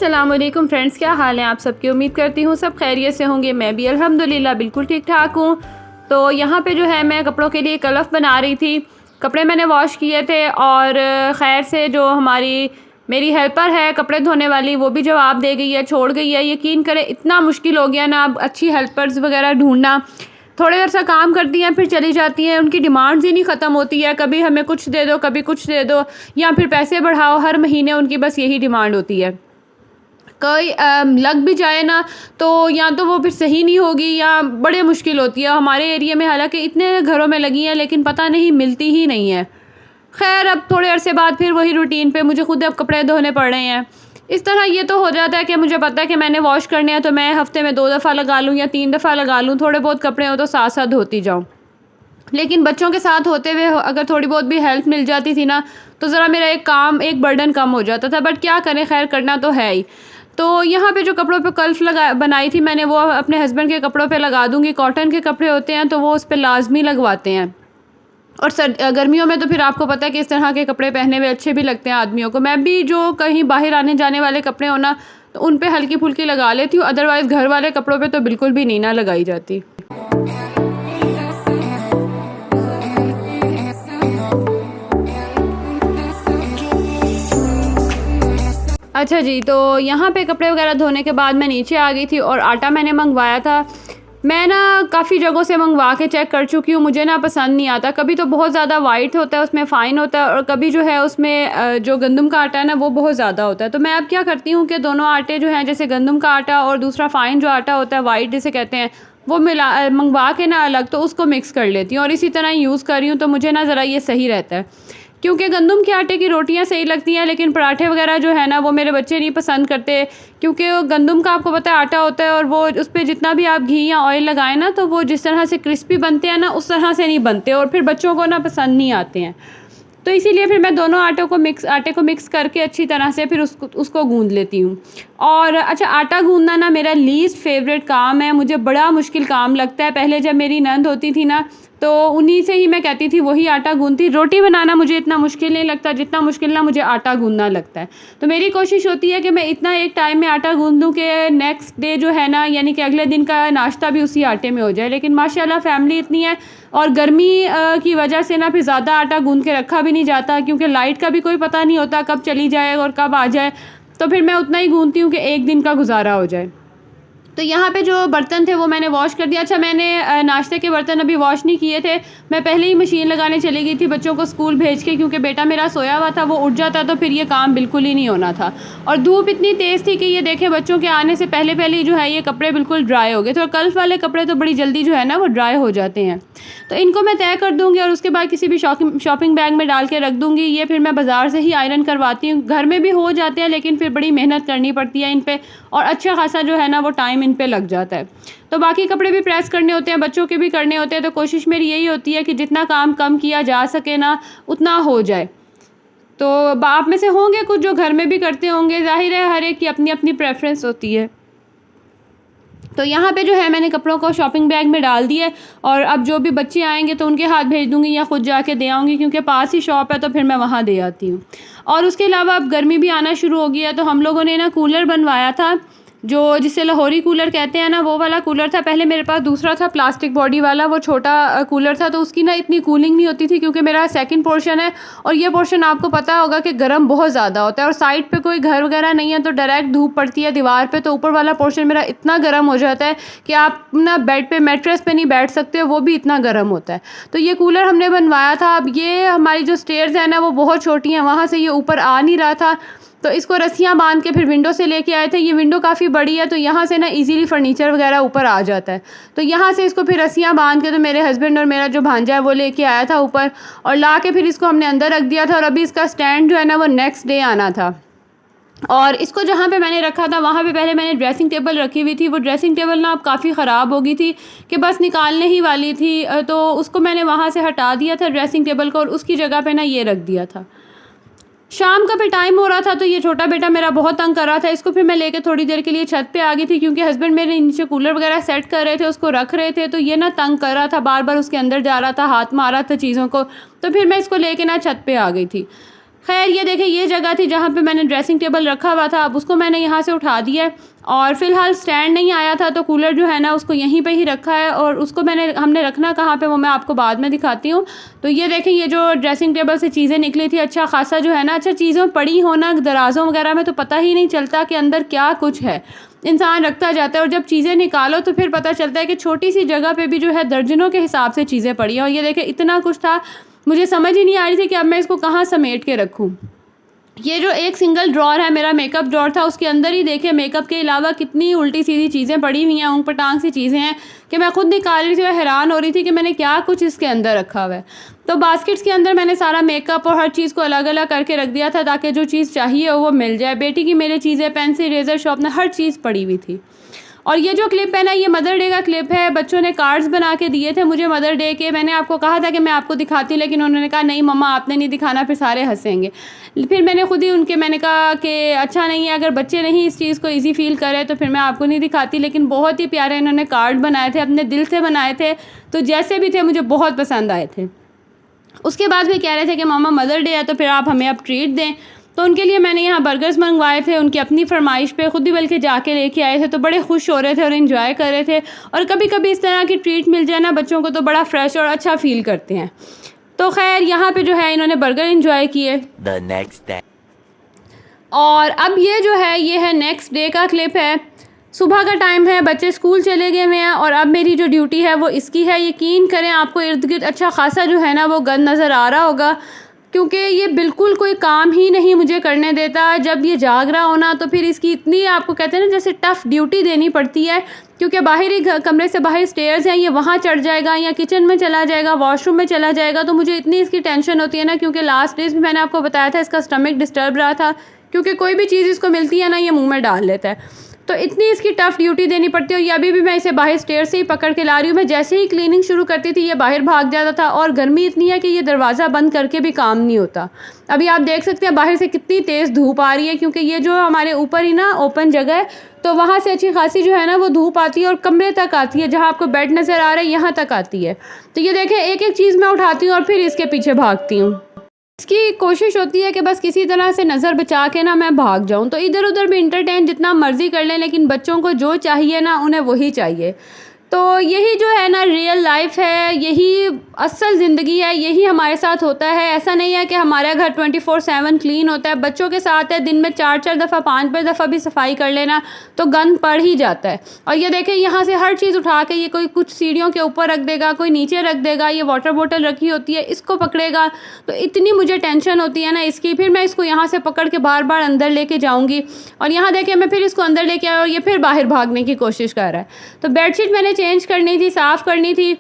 अस्सलाम वालेकुम फ्रेंड्स, क्या हाल है आप सबकी। उम्मीद करती हूँ सब खैरियत से होंगे। मैं भी अल्हम्दुलिल्लाह बिल्कुल ठीक ठाक हूँ। तो यहाँ पे जो है मैं कपड़ों के लिए कलफ बना रही थी। कपड़े मैंने वॉश किए थे और खैर से जो मेरी हेल्पर है कपड़े धोने वाली, वो भी जवाब दे गई है, छोड़ गई है। यकीन करें इतना मुश्किल हो गया ना अब अच्छी हेल्पर्स वगैरह ढूंढना। थोड़े देर सा काम करती हैं फिर चली जाती हैं, उनकी डिमांड्स ही नहीं ख़त्म होती है। कभी हमें कुछ दे दो, कभी कुछ दे दो, या फिर पैसे बढ़ाओ। हर महीने उनकी बस यही डिमांड होती है। कोई लग भी जाए ना तो या तो वो फिर सही नहीं होगी या बड़े मुश्किल होती है। हमारे एरिया में हालांकि इतने घरों में लगी हैं लेकिन पता नहीं मिलती ही नहीं है। खैर अब थोड़े अरसे बाद फिर वही रूटीन पे मुझे खुद अब कपड़े धोने पड़ रहे हैं। इस तरह ये तो हो जाता है कि मुझे पता है कि मैंने वॉश करने हैं तो मैं हफ्ते में 2 दफ़ा लगा लूँ या 3 दफ़ा लगा लूँ। थोड़े बहुत कपड़े हो तो साथ साथ धोती जाऊँ। लेकिन बच्चों के साथ होते हुए अगर थोड़ी बहुत भी हेल्प मिल जाती थी ना तो ज़रा मेरा एक बर्डन कम हो जाता था। बट क्या करें, खैर करना तो है ही। तो यहाँ पे जो कपड़ों पे कल्फ बनाई थी मैंने, वो अपने हस्बैंड के कपड़ों पे लगा दूँगी। कॉटन के कपड़े होते हैं तो वो उस पर लाजमी लगवाते हैं। और गर्मियों में तो फिर आपको पता है कि इस तरह के कपड़े पहने हुए अच्छे भी लगते हैं आदमियों को। मैं भी जो कहीं बाहर आने जाने वाले कपड़े हो ना तो उन पे हल्की फुल्की लगा लेती हूँ, अदरवाइज़ घर वाले कपड़ों पे तो बिल्कुल भी नहीं ना लगाई जाती। अच्छा जी, तो यहाँ पे कपड़े वगैरह धोने के बाद मैं नीचे आ गई थी और आटा मैंने मंगवाया था। मैं ना काफ़ी जगहों से मंगवा के चेक कर चुकी हूँ, मुझे ना पसंद नहीं आता। कभी तो बहुत ज़्यादा वाइट होता है, उसमें फ़ाइन होता है, और कभी जो है उसमें जो गंदम का आटा है ना वो बहुत ज़्यादा होता है। तो मैं अब क्या करती हूँ कि दोनों आटे जो हैं, जैसे गंदम का आटा और दूसरा फ़ाइन जो आटा होता है वाइट जिसे कहते हैं, वो मंगवा के ना अलग तो उसको मिक्स कर लेती हूँ और इसी तरह यूज़ कर रही हूँ। तो मुझे ना ज़रा ये सही रहता है क्योंकि गंदम के आटे की रोटियां सही लगती हैं लेकिन पराठे वगैरह जो है ना वो मेरे बच्चे नहीं पसंद करते, क्योंकि वो गंदम का आपको पता है आटा होता है और वो उस पर जितना भी आप घी या ऑयल लगाएं ना तो वो जिस तरह से क्रिस्पी बनते हैं ना उस तरह से नहीं बनते और फिर बच्चों को ना पसंद नहीं आते हैं। तो इसीलिए फिर मैं दोनों आटे को मिक्स करके अच्छी तरह से फिर उसको गूंद लेती हूँ। और अच्छा, आटा गूंदना ना मेरा लीस्ट फेवरेट काम है, मुझे बड़ा मुश्किल काम लगता है। पहले जब मेरी नंद होती थी ना तो उन्हीं से ही मैं कहती थी, वही आटा गूंदती। रोटी बनाना मुझे इतना मुश्किल नहीं लगता जितना मुश्किल ना मुझे आटा गूंदना लगता है। तो मेरी कोशिश होती है कि मैं इतना एक टाइम में आटा गूंद दूँ कि नेक्स्ट डे जो है ना, यानी कि अगले दिन का नाश्ता भी उसी आटे में हो जाए। लेकिन माशाल्लाह फैमिली इतनी है और गर्मी की वजह से ना फिर ज़्यादा आटा गूंद के रखा भी नहीं जाता, क्योंकि लाइट का भी कोई पता नहीं होता कब चली जाए और कब आ जाए। तो फिर मैं उतना ही गूंदती हूँ कि एक दिन का गुजारा हो जाए। तो यहाँ पे जो बर्तन थे वो मैंने वॉश कर दिया। अच्छा, मैंने नाश्ते के बर्तन अभी वॉश नहीं किए थे, मैं पहले ही मशीन लगाने चली गई थी बच्चों को स्कूल भेज के, क्योंकि बेटा मेरा सोया हुआ था, वो उठ जाता तो फिर ये काम बिल्कुल ही नहीं होना था। और धूप इतनी तेज़ थी कि ये देखे बच्चों के आने से पहले पहले ही जो है ये कपड़े बिल्कुल ड्राई हो गए थे। और कल्फ वाले कपड़े तो बड़ी जल्दी जो है ना वो ड्राई हो जाते हैं। तो इनको मैं तय कर दूँगी और उसके बाद किसी भी शॉपिंग बैग में डाल के रख दूँगी। ये फिर मैं बाज़ार से ही आयरन करवाती हूँ, घर में भी हो जाते हैं लेकिन फिर बड़ी मेहनत करनी पड़ती है इन पर और अच्छा खासा जो है ना वो टाइम इन पर लग जाता है। तो बाकी कपड़े भी प्रेस करने होते हैं, बच्चों के भी करने होते हैं। तो कोशिश मेरी यही होती है कि जितना काम कम किया जा सके ना उतना हो जाए। तो आप में से होंगे कुछ जो घर में भी करते होंगे, जाहिर है हर एक की अपनी अपनी प्रेफरेंस होती है। तो यहाँ पे जो है मैंने कपड़ों को शॉपिंग बैग में डाल दिए और अब जो भी बच्चे आएंगे तो उनके हाथ भेज दूँगी या ख़ुद जाके दे आऊँगी, क्योंकि पास ही शॉप है तो फिर मैं वहाँ दे आती हूँ। और उसके अलावा अब गर्मी भी आना शुरू हो गई है तो हम लोगों ने ना कूलर बनवाया था, जो जिसे लाहौरी कूलर कहते हैं ना, वो वाला कूलर था। पहले मेरे पास दूसरा था प्लास्टिक बॉडी वाला, वो छोटा कूलर था, तो उसकी ना इतनी कूलिंग नहीं होती थी क्योंकि मेरा सेकंड पोर्शन है और ये पोर्शन आपको पता होगा कि गर्म बहुत ज़्यादा होता है और साइड पे कोई घर वगैरह नहीं है तो डायरेक्ट धूप पड़ती है दीवार पे, तो ऊपर वाला पोर्शन मेरा इतना गर्म हो जाता है कि आप ना बेड पे मैट्रेस पे नहीं बैठ सकते हो, वो भी इतना गर्म होता है। तो ये कूलर हमने बनवाया था। अब ये हमारी जो स्टेयर्स है ना वो बहुत छोटी हैं, वहाँ से ये ऊपर आ नहीं रहा था, तो इसको रस्सियाँ बांध के फिर विंडो से लेके आए थे। ये विंडो काफ़ी बड़ी है तो यहाँ से ना इजीली फर्नीचर वगैरह ऊपर आ जाता है। तो यहाँ से इसको फिर रस्सियाँ बांध के तो मेरे हस्बैंड और मेरा जो भांजा है वो लेके आया था ऊपर और ला के फिर इसको हमने अंदर रख दिया था। और अभी इसका स्टैंड जो है ना वो नेक्स्ट डे आना था। और इसको जहाँ पे मैंने रखा था वहाँ पे पहले मैंने ड्रेसिंग टेबल रखी हुई थी। वो ड्रेसिंग टेबल ना अब काफ़ी ख़राब हो गई थी कि बस निकालने ही वाली थी, तो उसको मैंने वहाँ से हटा दिया था ड्रेसिंग टेबल को और उसकी जगह पे ना ये रख दिया था। शाम का भी टाइम हो रहा था तो ये छोटा बेटा मेरा बहुत तंग कर रहा था, इसको फिर मैं लेके थोड़ी देर के लिए छत पे आ गई थी, क्योंकि हस्बैंड मेरे नीचे कूलर वगैरह सेट कर रहे थे, उसको रख रहे थे, तो ये ना तंग कर रहा था, बार बार उसके अंदर जा रहा था, हाथ मार रहा था चीज़ों को। तो फिर मैं इसको लेके ना छत पे आ गई थी। खैर ये देखें, ये जगह थी जहाँ पे मैंने ड्रेसिंग टेबल रखा हुआ था। अब उसको मैंने यहाँ से उठा दिया है और फ़िलहाल स्टैंड नहीं आया था तो कूलर जो है ना उसको यहीं पे ही रखा है, और उसको हमने रखना कहाँ पे वो मैं आपको बाद में दिखाती हूँ। तो ये देखें, ये जो ड्रेसिंग टेबल से चीज़ें निकली थी, अच्छा खासा जो है ना, अच्छा चीज़ों पड़ी होना दराज़ों वगैरह में तो पता ही नहीं चलता कि अंदर क्या कुछ है, इंसान रखता जाता है और जब चीज़ें निकालो तो फिर पता चलता है कि छोटी सी जगह पे भी जो है दर्जनों के हिसाब से चीज़ें पड़ी हैं। और ये देखें, इतना कुछ था, मुझे समझ ही नहीं आ रही थी कि अब मैं इसको कहाँ समेट के रखूँ। ये जो एक सिंगल ड्रॉर है मेरा मेकअप ड्रॉर था, उसके अंदर ही देखिए मेकअप के अलावा कितनी उल्टी सीधी चीज़ें पड़ी हुई हैं, ऊँग पटांग सी चीज़ें हैं कि मैं खुद निकाल रही थी और हैरान हो रही थी कि मैंने क्या कुछ इसके अंदर रखा हुआ है। तो बास्केट्स के अंदर मैंने सारा मेकअप और हर चीज़ को अलग अलग करके रख दिया था ताकि जो चीज़ चाहिए वो मिल जाए। बेटी की मेरी चीज़ें, पेंसिल, रेज़र, शार्पनर, हर चीज़ पड़ी हुई थी। और ये जो क्लिप है ना, ये मदर डे का क्लिप है। बच्चों ने कार्ड्स बना के दिए थे मुझे मदर डे के। मैंने आपको कहा था कि मैं आपको दिखाती, लेकिन उन्होंने कहा नहीं मम्मा आपने नहीं दिखाना, फिर सारे हंसेंगे। फिर मैंने खुद ही मैंने कहा कि अच्छा नहीं है, अगर बच्चे नहीं इस चीज़ को ईज़ी फ़ील करें तो फिर मैं आपको नहीं दिखाती। लेकिन बहुत ही प्यारे इन्होंने कार्ड बनाए थे, अपने दिल से बनाए थे, तो जैसे भी थे मुझे बहुत पसंद आए थे। उसके बाद भी कह रहे थे कि मामा मदर डे है तो फिर आप हमें अब ट्रीट दें। तो उनके लिए मैंने यहाँ बर्गर्स मंगवाए थे, उनकी अपनी फरमाइश पे, खुद ही बल्कि जाके लेके आए थे। तो बड़े खुश हो रहे थे और इन्जॉय कर रहे थे। और कभी कभी इस तरह की ट्रीट मिल जाए ना बच्चों को तो बड़ा फ्रेश और अच्छा फ़ील करते हैं। तो खैर यहाँ पे जो है इन्होंने बर्गर इन्जॉय किए। The next day. और अब ये जो है ये है नेक्स्ट डे का क्लिप है। सुबह का टाइम है, बच्चे स्कूल चले गए हुए हैं और अब मेरी जो ड्यूटी है वो इसकी है। यकीन करें आपको इर्द गिर्द अच्छा खासा जो है ना वो गंद नज़र आ रहा होगा, क्योंकि ये बिल्कुल कोई काम ही नहीं मुझे करने देता। जब ये जाग रहा होना तो फिर इसकी इतनी, आपको कहते हैं ना जैसे टफ़ ड्यूटी देनी पड़ती है, क्योंकि बाहर ही कमरे से बाहर स्टेयर्स हैं, ये वहाँ चढ़ जाएगा या किचन में चला जाएगा, वॉशरूम में चला जाएगा। तो मुझे इतनी इसकी टेंशन होती है ना, क्योंकि लास्ट डेज में मैंने आपको बताया था इसका स्टमक डिस्टर्ब रहा था, क्योंकि कोई भी चीज़ इसको मिलती है ना ये मुंह में डाल लेता है। तो इतनी इसकी टफ़ ड्यूटी देनी पड़ती है। और ये अभी भी मैं इसे बाहर स्टेयर से ही पकड़ के ला रही हूँ। मैं जैसे ही क्लीनिंग शुरू करती थी ये बाहर भाग जाता था, और गर्मी इतनी है कि ये दरवाज़ा बंद करके भी काम नहीं होता। अभी आप देख सकते हैं बाहर से कितनी तेज़ धूप आ रही है, क्योंकि ये जो हमारे ऊपर ही ना ओपन जगह है, तो वहाँ से अच्छी खासी जो है ना वो धूप आती है और कमरे तक आती है, जहाँ आपको बेड नज़र आ रहा है यहाँ तक आती है। तो ये देखें, एक एक चीज़ मैं उठाती हूँ और फिर इसके पीछे भागती हूँ। इसकी कोशिश होती है कि बस किसी तरह से नज़र बचा के ना मैं भाग जाऊं। तो इधर उधर भी इंटरटेन जितना मर्ज़ी कर लें, लेकिन बच्चों को जो चाहिए ना उन्हें वही चाहिए। तो यही जो है ना रियल लाइफ है, यही असल ज़िंदगी है, यही हमारे साथ होता है। ऐसा नहीं है कि हमारा घर 24/7 क्लीन होता है। बच्चों के साथ है, दिन में 4-4 दफ़ा 5 दफ़ा भी सफाई कर लेना तो गंद पड़ ही जाता है। और ये देखें, यहाँ से हर चीज़ उठा के ये कोई कुछ सीढ़ियों के ऊपर रख देगा, कोई नीचे रख देगा। ये वाटर बोतल रखी होती है, इसको पकड़ेगा, तो इतनी मुझे टेंशन होती है ना इसकी। फिर मैं इसको यहाँ से पकड़ के बार बार अंदर लेके जाऊँगी, और यहाँ देखें मैं फिर इसको अंदर लेके आया और ये फिर बाहर भागने की कोशिश कर रहा है। तो बेडशीट मैंने चेंज करनी थी, साफ़ करनी थी,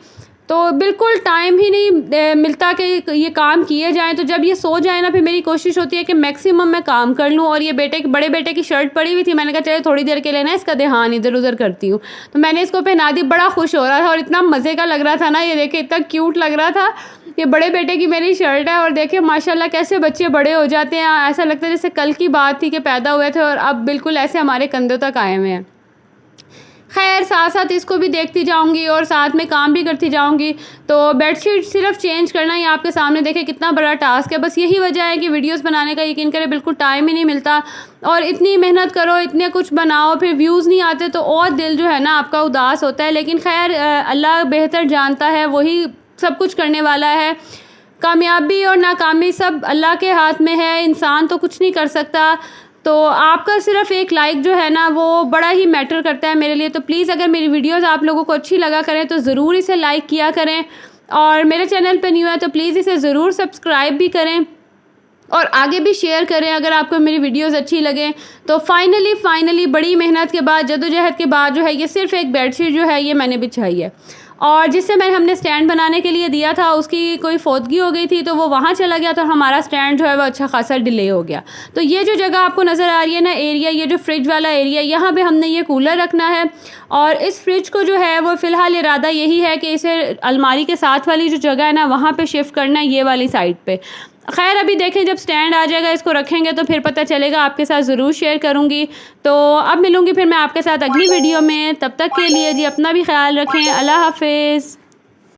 तो बिल्कुल टाइम ही नहीं मिलता कि ये काम किए जाएं। तो जब ये सो जाए ना फिर मेरी कोशिश होती है कि मैक्सिमम मैं काम कर लूं। और ये बड़े बेटे की शर्ट पड़ी हुई थी, मैंने कहा चलो थोड़ी देर के लिए ना इसका ध्यान इधर उधर करती हूँ। तो मैंने इसको पहना दी, बड़ा खुश हो रहा था और इतना मज़े का लग रहा था ना, ये देखे इतना क्यूट लग रहा था। ये बड़े बेटे की मेरी शर्ट है और देखिए माशाल्लाह कैसे बच्चे बड़े हो जाते हैं। ऐसा लगता है जैसे कल की बात थी कि पैदा हुए थे और अब बिल्कुल ऐसे हमारे कंधों तक आए हुए हैं। खैर साथ साथ इसको भी देखती जाऊंगी और साथ में काम भी करती जाऊंगी। तो बेडशीट सिर्फ चेंज करना ही आपके सामने देखें कितना बड़ा टास्क है। बस यही वजह है कि वीडियोस बनाने का यकीन करें बिल्कुल टाइम ही नहीं मिलता, और इतनी मेहनत करो, इतने कुछ बनाओ, फिर व्यूज़ नहीं आते तो और दिल जो है ना आपका उदास होता है। लेकिन खैर अल्लाह बेहतर जानता है, वही सब कुछ करने वाला है। कामयाबी और नाकामी सब अल्लाह के हाथ में है, इंसान तो कुछ नहीं कर सकता। तो आपका सिर्फ एक लाइक जो है ना वो बड़ा ही मैटर करता है मेरे लिए। तो प्लीज़ अगर मेरी वीडियोस आप लोगों को अच्छी लगा करें तो ज़रूर इसे लाइक किया करें, और मेरे चैनल पे न्यू है तो प्लीज़ इसे ज़रूर सब्सक्राइब भी करें और आगे भी शेयर करें अगर आपको मेरी वीडियोस अच्छी लगे। तो फाइनली बड़ी मेहनत के बाद, जद्दोजहद के बाद जो है ये सिर्फ एक बेडशीट जो है ये मैंने बिछाई है। और जिससे हमने स्टैंड बनाने के लिए दिया था उसकी कोई फौतगी हो गई थी, तो वो वहाँ चला गया, तो हमारा स्टैंड जो है वो अच्छा खासा डिले हो गया। तो ये जो जगह आपको नज़र आ रही है ना एरिया, ये जो फ्रिज वाला एरिया, यहाँ पे हमने ये कूलर रखना है। और इस फ्रिज को जो है वो फ़िलहाल इरादा यही है कि इसे अलमारी के साथ वाली जो जगह है ना वहाँ पर शिफ्ट करना है, ये वाली साइड पर। खैर अभी देखें जब स्टैंड आ जाएगा इसको रखेंगे तो फिर पता चलेगा, आपके साथ ज़रूर शेयर करूँगी। तो अब मिलूँगी फिर मैं आपके साथ अगली वीडियो में, तब तक के लिए जी अपना भी ख्याल रखें। अल्लाह हाफिज़।